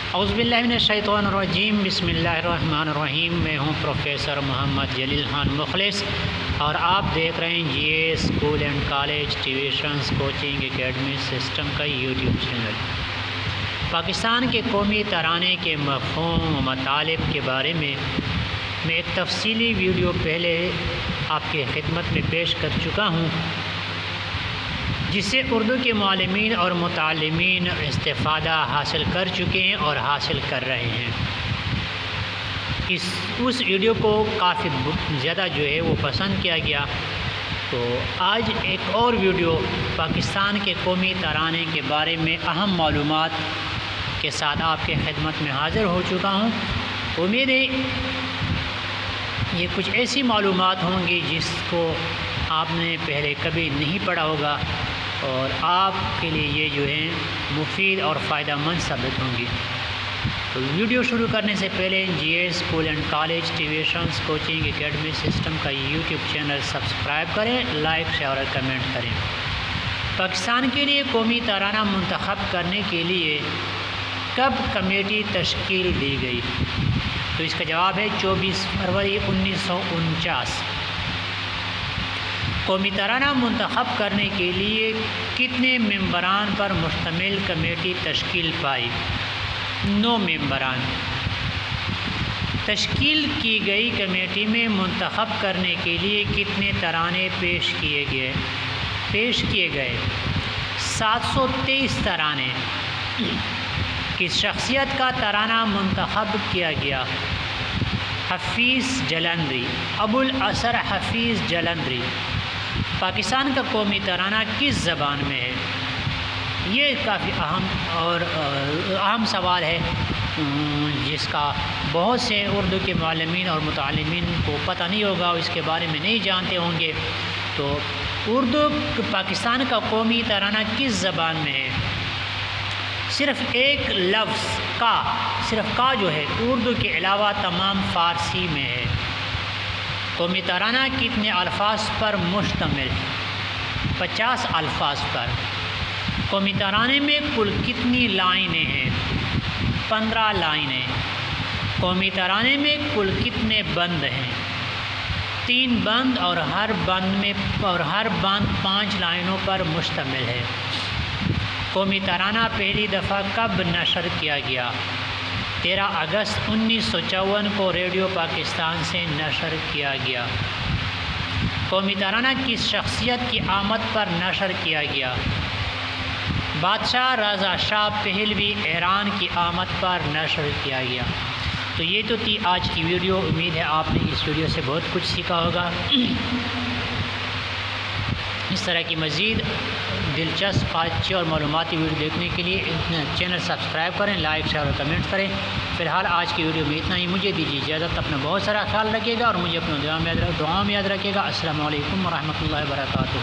اعوذ باللہ من الشیطان الرجیم، بسم اللہ الرحمن الرحیم۔ میں ہوں پروفیسر محمد جلیل خان مخلص اور آپ دیکھ رہے ہیں G A school and college tuitions coaching academy system کا یوٹیوب چینل۔ پاکستان کے قومی ترانے کے مفہوم و مطالب کے بارے میں ایک تفصیلی ویڈیو پہلے آپ کی خدمت میں پیش کر چکا ہوں، جس سے اردو کے معلمین اور متعلمین استفادہ حاصل کر چکے ہیں اور حاصل کر رہے ہیں۔ اس ویڈیو کو کافی زیادہ وہ پسند کیا گیا، تو آج ایک اور ویڈیو پاکستان کے قومی ترانے کے بارے میں اہم معلومات کے ساتھ آپ کے خدمت میں حاضر ہو چکا ہوں۔ امید ہے یہ کچھ ایسی معلومات ہوں گی جس کو آپ نے پہلے کبھی نہیں پڑھا ہوگا اور آپ کے لیے یہ مفید اور فائدہ مند ثابت ہوں گی۔ تو ویڈیو شروع کرنے سے پہلے G A school and college tuitions coaching academy system کا یوٹیوب چینل سبسکرائب کریں، لائک شیئر اور کمنٹ کریں۔ پاکستان کے لیے قومی ترانہ منتخب کرنے کے لیے کب کمیٹی تشکیل دی گئی؟ تو اس کا جواب ہے 24 فروری 1949۔ قومی ترانہ منتخب کرنے کے لیے کتنے ممبران پر مشتمل کمیٹی تشکیل پائی؟ 9 ممبران۔ تشکیل کی گئی کمیٹی میں منتخب کرنے کے لیے کتنے ترانے پیش کیے گئے؟ 723 ترانے۔ کس شخصیت کا ترانہ منتخب کیا گیا؟ حفیظ جلندری، ابو الاثر حفیظ جلندری۔ پاکستان کا قومی ترانہ کس زبان میں ہے؟ یہ کافی اہم سوال ہے، جس کا بہت سے اردو کے معلمین اور متعلمین کو پتہ نہیں ہوگا، اس کے بارے میں نہیں جانتے ہوں گے۔ تو اردو پاکستان کا قومی ترانہ کس زبان میں ہے؟ صرف ایک لفظ صرف کا ہے اردو کے علاوہ تمام فارسی میں ہے۔ قومی ترانہ کتنے الفاظ پر مشتمل؟ 50 الفاظ پر۔ قومی ترانے میں کل کتنی لائنیں ہیں؟ 15 لائنیں۔ قومی ترانے میں کل کتنے بند ہیں؟ 3 بند اور ہر بند 5 لائنوں پر مشتمل ہے۔ قومی ترانہ پہلی دفعہ کب نشر کیا گیا؟ 13 اگست 1954 کو ریڈیو پاکستان سے نشر کیا گیا۔ قومی ترانہ کس شخصیت کی آمد پر نشر کیا گیا؟ بادشاہ رضا شاہ پہلوی ایران کی آمد پر نشر کیا گیا۔ تو یہ تو تھی آج کی ویڈیو۔ امید ہے آپ نے اس ویڈیو سے بہت کچھ سیکھا ہوگا۔ اس طرح کی مزید دلچسپ اچھی اور معلوماتی ویڈیو دیکھنے کے لیے چینل سبسکرائب کریں، لائک شیئر اور کمنٹ کریں۔ فی الحال آج کی ویڈیو میں اتنا ہی۔ مجھے دیجیے اجازت، اپنا بہت سارا خیال رکھیے گا اور مجھے اپنے دعاؤں میں یاد رکھیے گا۔ السلام علیکم ورحمۃ اللہ وبرکاتہ۔